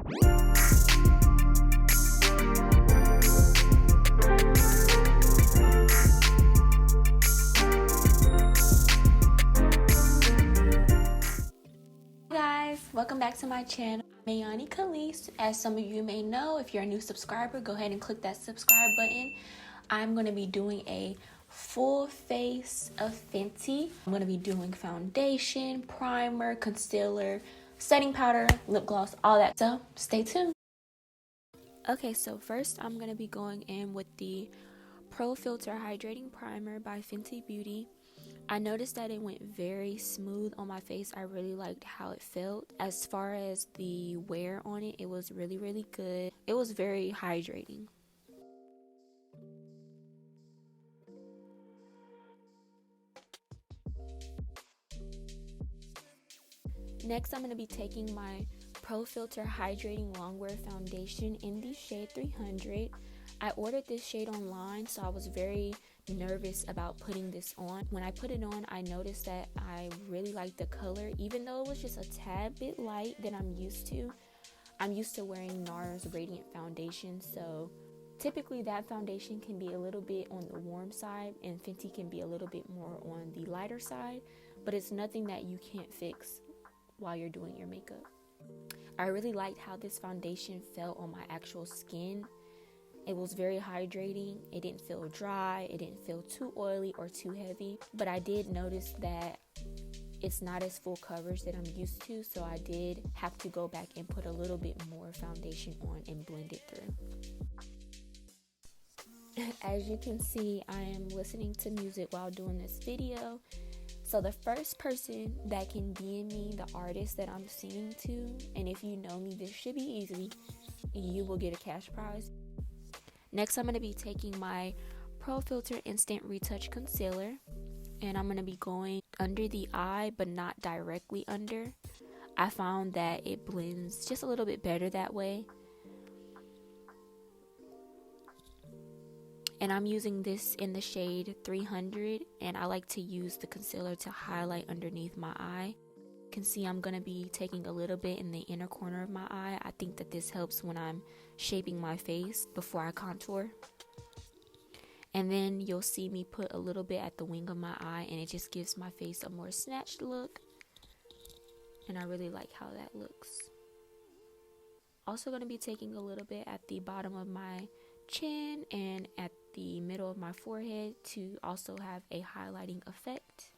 Welcome back to my channel. I'm Mayani Khalees. As some of you may know, if you're a new subscriber, go ahead and click that subscribe button. I'm going to be doing a full face of Fenty. I'm going to be doing foundation, primer, concealer, setting powder, lip gloss, all that. So stay tuned. Okay, so first I'm going to be going in with the Pro Filter Hydrating Primer by Fenty Beauty. I noticed that it went very smooth on my face. I really liked how it felt. As far as the wear on it, it was really good. It was very hydrating. Next, I'm going to be taking my Pro Filter Hydrating Longwear Foundation in the shade 300. I ordered this shade online, so I was very nervous about putting this on. When I put it on, I noticed that I really liked the color, even though it was just a tad bit light than I'm used to. I'm used to wearing NARS Radiant Foundation, so typically that foundation can be a little bit on the warm side, and Fenty can be a little bit more on the lighter side, but it's nothing that you can't fix while you're doing your makeup. I really liked how this foundation felt on my actual skin. It was very hydrating. It didn't feel dry. It didn't feel too oily or too heavy. But I did notice that it's not as full coverage that I'm used to. So I did have to go back and put a little bit more foundation on and blend it through. As you can see, I am listening to music while doing this video. So the first person that can DM me the artist that I'm singing to, and if you know me, this should be easy, you will get a cash prize. Next, I'm going to be taking my Pro Filter Instant Retouch Concealer, and I'm going to be going under the eye, but not directly under. I found that it blends just a little bit better that way. And I'm using this in the shade 300, and I like to use the concealer to highlight underneath my eye. You can see I'm going to be taking a little bit in the inner corner of my eye. I think that this helps when I'm shaping my face before I contour. And then you'll see me put a little bit at the wing of my eye, and it just gives my face a more snatched look. And I really like how that looks. Also going to be taking a little bit at the bottom of my chin and at the middle of my forehead to also have a highlighting effect.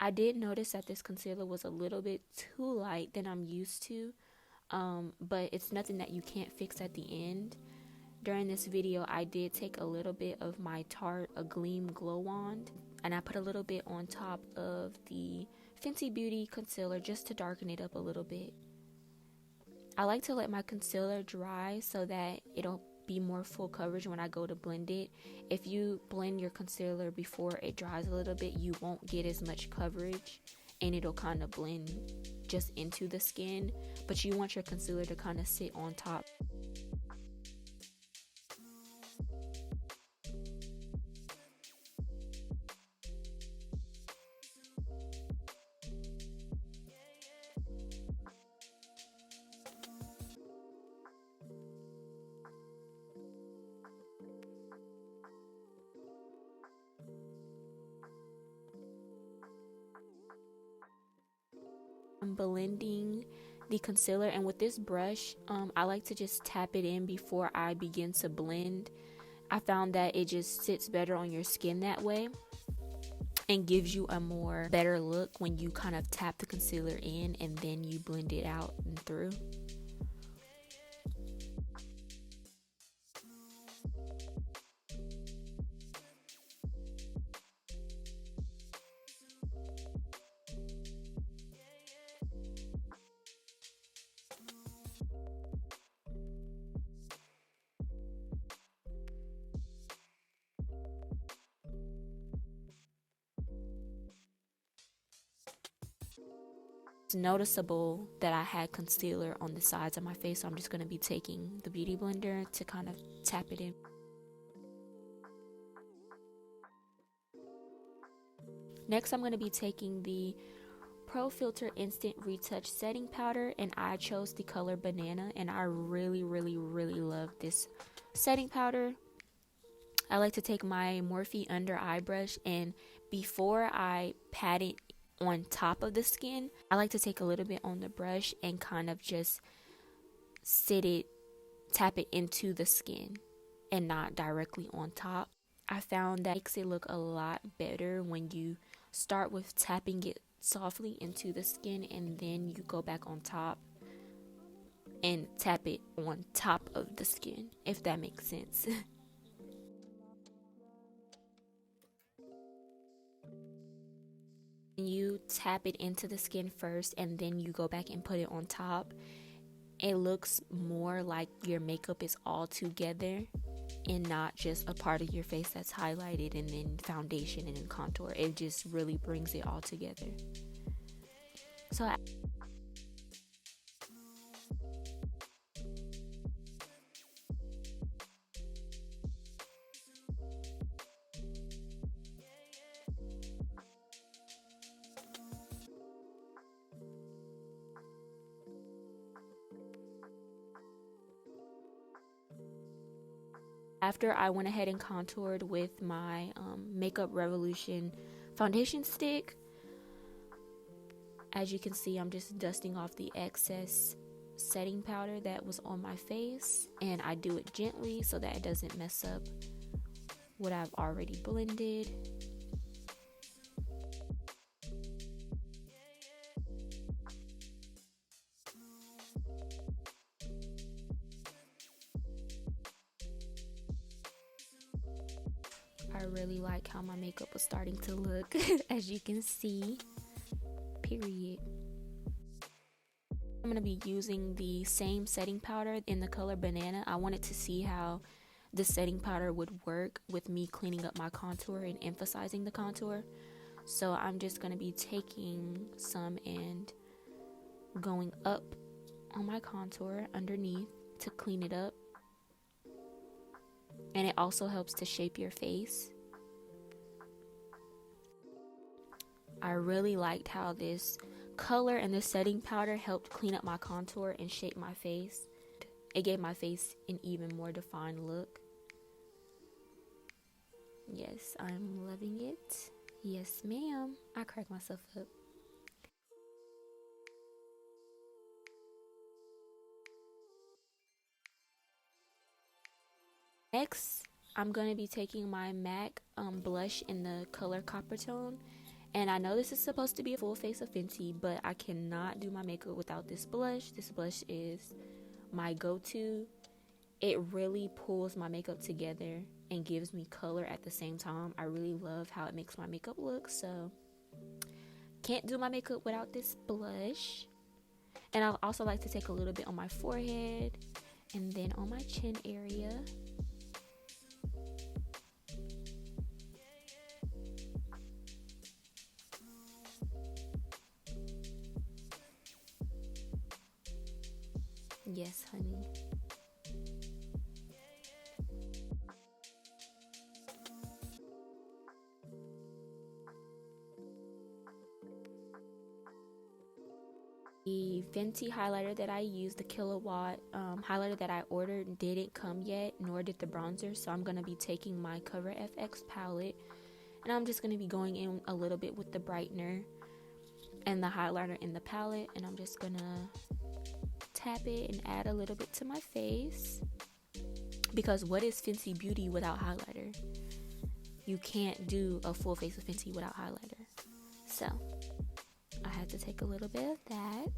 I did notice that this concealer was a little bit too light than I'm used to, but it's nothing that you can't fix at the end. During this video, I did take a little bit of my Tarte A Gleam Glow Wand, and I put a little bit on top of the Fenty Beauty concealer just to darken it up a little bit. I like to let my concealer dry so that it'll be more full coverage when I go to blend it. If you blend your concealer before it dries a little bit, you won't get as much coverage and it'll kind of blend just into the skin, but you want your concealer to kind of sit on top. I'm blending the concealer, and with this brush, I like to just tap it in before I begin to blend. I found that it just sits better on your skin that way and gives you a more better look when you kind of tap the concealer in and then you blend it out and through. It's noticeable that I had concealer on the sides of my face, so I'm just going to be taking the beauty blender to kind of tap it in. Next, I'm going to be taking the Pro Filter Instant Retouch Setting Powder, and I chose the color Banana, and I really love this setting powder. I like to take my Morphe under eye brush, and before I pat it on top of the skin, I like to take a little bit on the brush and kind of just tap it into the skin and not directly on top. I found that makes it look a lot better when you start with tapping it softly into the skin and then you go back on top and tap it on top of the skin, if that makes sense. You tap it into the skin first and then you go back and put it on top. It looks more like your makeup is all together and not just a part of your face that's highlighted and then foundation and then contour. It just really brings it all together. So after I went ahead and contoured with my Makeup Revolution foundation stick, as you can see, I'm just dusting off the excess setting powder that was on my face, and I do it gently so that it doesn't mess up what I've already blended. I really like how my makeup was starting to look, as you can see, period. I'm going to be using the same setting powder in the color Banana. I wanted to see how the setting powder would work with me cleaning up my contour and emphasizing the contour. So I'm just going to be taking some and going up on my contour underneath to clean it up. And it also helps to shape your face. I really liked how this color and the setting powder helped clean up my contour and shape my face. It gave my face an even more defined look. Yes, I'm loving it. Yes, ma'am. I cracked myself up. Next, I'm going to be taking my MAC blush in the color Copper Tone. And I know this is supposed to be a full face of Fenty, but I cannot do my makeup without this blush. This blush is my go-to. It really pulls my makeup together and gives me color at the same time. I really love how it makes my makeup look, so can't do my makeup without this blush. And I also like to take a little bit on my forehead and then on my chin area. Yes, honey. The Fenty highlighter that I used, the Kilowatt highlighter that I ordered, didn't come yet, nor did the bronzer. So I'm going to be taking my Cover FX palette, and I'm just going to be going in a little bit with the brightener and the highlighter in the palette, and I'm just going to tap it and add a little bit to my face, because what is Fenty Beauty without highlighter? You can't do a full face of Fenty without highlighter. So I had to take a little bit of that.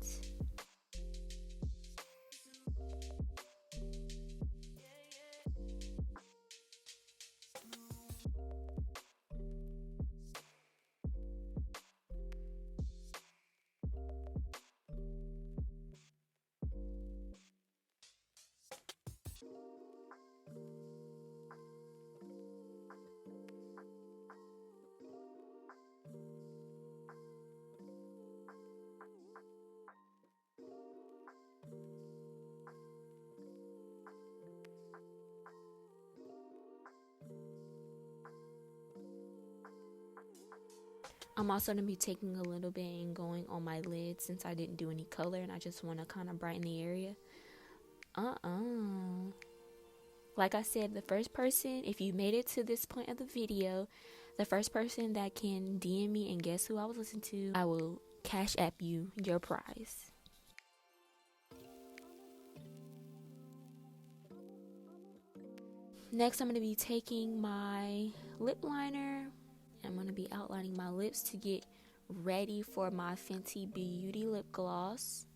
I'm also going to be taking a little bit and going on my lids since I didn't do any color and I just want to kind of brighten the area. Like I said, the first person, if you made it to this point of the video, the first person that can DM me and guess who I was listening to, I will cash app you your prize. Next, I'm going to be taking my lip liner. I'm going to be outlining my lips to get ready for my Fenty Beauty lip gloss.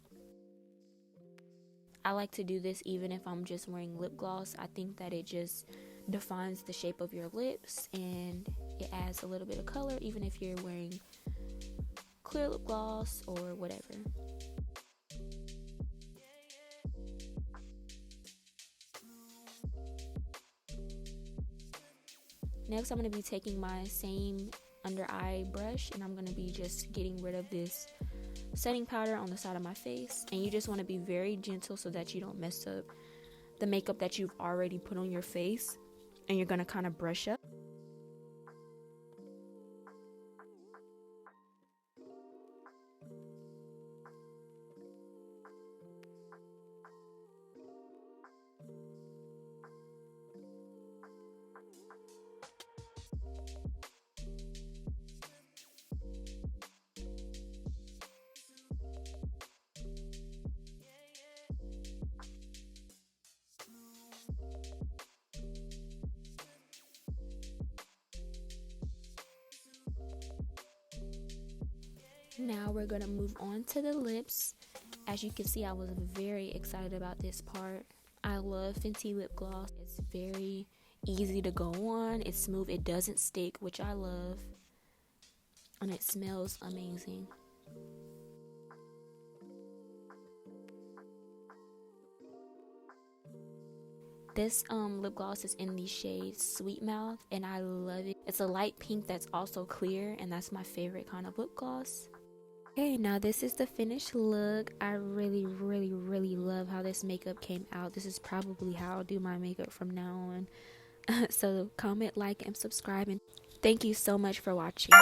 I like to do this even if I'm just wearing lip gloss. I think that it just defines the shape of your lips and it adds a little bit of color even if you're wearing clear lip gloss or whatever. Next, I'm going to be taking my same under eye brush and I'm going to be just getting rid of this setting powder on the side of my face, and you just want to be very gentle so that you don't mess up the makeup that you've already put on your face, and you're going to kind of brush up. Now we're going to move on to the lips. As you can see, I was very excited about this part. I love Fenty lip gloss. It's very easy to go on. It's smooth. It doesn't stick, which I love. And it smells amazing. This lip gloss is in the shade Sweet Mouth, and I love it. It's a light pink that's also clear, and that's my favorite kind of lip gloss. Okay, now this is the finished look. I really love how this makeup came out. This is probably how I'll do my makeup from now on. So comment, like, and subscribe, and thank you so much for watching.